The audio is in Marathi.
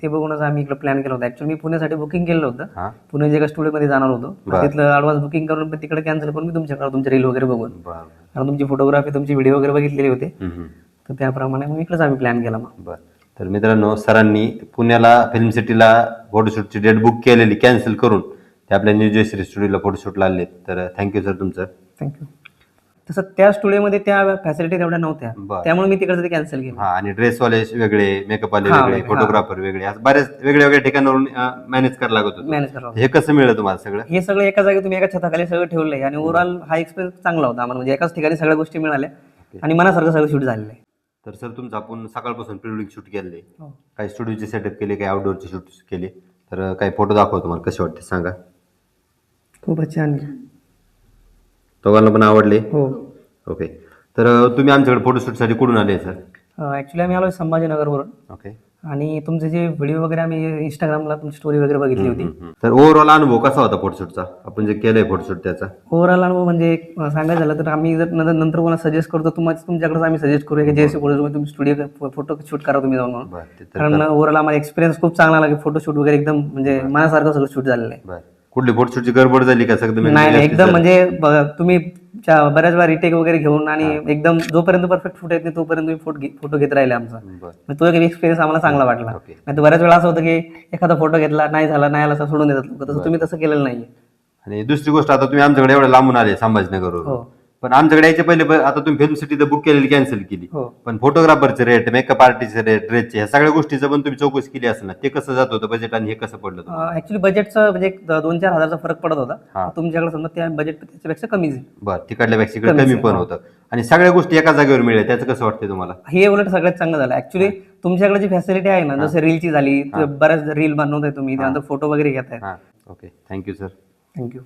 ते बघूनच आम्ही इकडे प्लॅन केला होता. ऍक्च्युअली मी पुण्यासाठी बुकिंग केलं होतं. हा पुणे एका स्टुडिओमध्ये जाणार होतो. बरं. तिथलं ॲडव्हान्स बुकिंग करून पण तिकडे कॅन्सल करून मी तुमच्याकडे तुमचे रील वगैरे बघून, बरं कारण तुमची फोटोग्राफी तुमची व्हिडिओ वगैरे बघितलेले होते, हम्म. तर त्याप्रमाणे मग इकडेच आम्ही प्लॅन केला. मग बरं. तर मित्रांनो, सरांनी पुण्याला फिल्म सिटीला फोटोशूटची डेट बुक केलेली कॅन्सल करून ते आपल्या न्यू जयश्री स्टुडिओला फोटोशूटला आले. तर थँक्यू सर तुमचं. थँक्यू. तसं त्या स्टुडिओमध्ये त्या फॅसिलिटी तेवढ्या नव्हत्या, बरं. त्यामुळे मी तिकडे कॅन्सल केलं. हा, आणि ड्रेसवाले वेगळे, मेकअपवाले हा, वेगळे, वेगळे, फोटोग्राफर वेगळे, असं बऱ्याच वेगळ्या वेगळ्या ठिकाणावरून मॅनेज करायला लागत होतं. मॅनेज करावं. हे कसं मिळलं तुम्हाला सगळं? हे सगळं एका जागी तुम्ही एका छताखाली सगळं ठेवलं आहे, आणि ओव्हरऑल हा एक्सपिरियन्स चांगला होता आम्हाला. म्हणजे एकाच ठिकाणी सगळ्या गोष्टी मिळाल्या आणि मनासारखं सगळं शूट झालेलं आहे. तर सर, तुमचं आपण सकाळपासून प्री वेडिंग शूट केले, हो. काही स्टुडिओचे सेटअप केले, काही आउटडोअरचे शूट केले, तर काही फोटो दाखवा तुम्हाला कसे वाटते सांगा. खूपच छान. दोघांना पण आवडले? हो. ओके. तर तुम्ही आमच्याकडे फोटोशूटसाठी कुठून आले सर? ॲक्च्युली आम्ही आलो संभाजीनगरवरून, ओके. आणि तुमचे जे व्हिडिओ वगैरे आम्ही इंस्टाग्रामला तुमची स्टोरी वगैरे बघितली होती. तर ओव्हरऑल अनुभव कसा होता फोटोशूटचा, आपण जे केलंय फोटोशूट त्याचा? ओव्हरऑल अनुभव म्हणजे सांगायचं झालं तर आम्ही जर नंतर कोणाला सजेस्ट करतो, तुमच्याकडेच आम्ही सजेस्ट करूया की जयश्री फोटोशूट तुम्ही स्टुडिओ फोटो शूट करा तुम्ही जाऊन म्हणून. कारण ओव्हरऑल आम्हाला एक्सपिरियन्स खूप चांगला लागेल. फोटोशूट वगैरे एकदम म्हणजे मनासारखं सगळं शूट झालेलं आहे. कुठली फोटोशूटची गडबड झाली का सगळं? नाही, एकदम म्हणजे तुम्ही बऱ्याच वेळा रिटेक वगैरे घेऊन आणि एकदम जोपर्यंत परफेक्ट फोटो येत नाही तोपर्यंत तुम्ही फोटो घेत राहिले आमचा. तो एक एक्सपिरियन्स आम्हाला चांगला वाटला. नाही तर बऱ्याच वेळा असं होतं की एखादा फोटो घेतला, नाही झाला, नाही आला, सोडून देतात लोक. तसं तुम्ही तसं केलेलं नाहीये. आणि दुसरी गोष्ट, आता तुम्ही आमच्याकडे एवढं लांबून आले संभाजीनगरवरून, पण आमच्याकडे यायच्या पहिले आता तुम्ही फिल्म सिटी तर बुक केलेली कॅन्सल केली, पण फोटोग्राफरचे रेट, मेकअप आर्टिस्टचे रेट, ड्रेसचे, ह्या सगळ्या गोष्टीचं पण तुम्ही चौकशी केली असेल ना, ते कसं जात होतं बजेट आणि हे कसं पडलं तुम्हाला? ऍक्च्युली बजेटचं म्हणजे 2-4 हजारचा फरक पडत होता. तुमच्याकडे समजा त्या बजेट त्याच्यापेक्षा कमीच आहे. बरं, तिकडल्यापेक्षा इकडे कमी पण होतं, आणि सगळ्या गोष्टी एका जागेवर मिळेल, त्याचं कसं वाटतं तुम्हाला? हे उलट सगळ्यात चांगलं झालं. ऍक्च्युली तुमच्याकडे जी फॅसिलिटी आहे ना, जसं रीलची झाली, बऱ्याच रील बनवताय तुम्ही, त्यानंतर फोटो वगैरे घेताय. Okay, thank you sir. थँक्यू.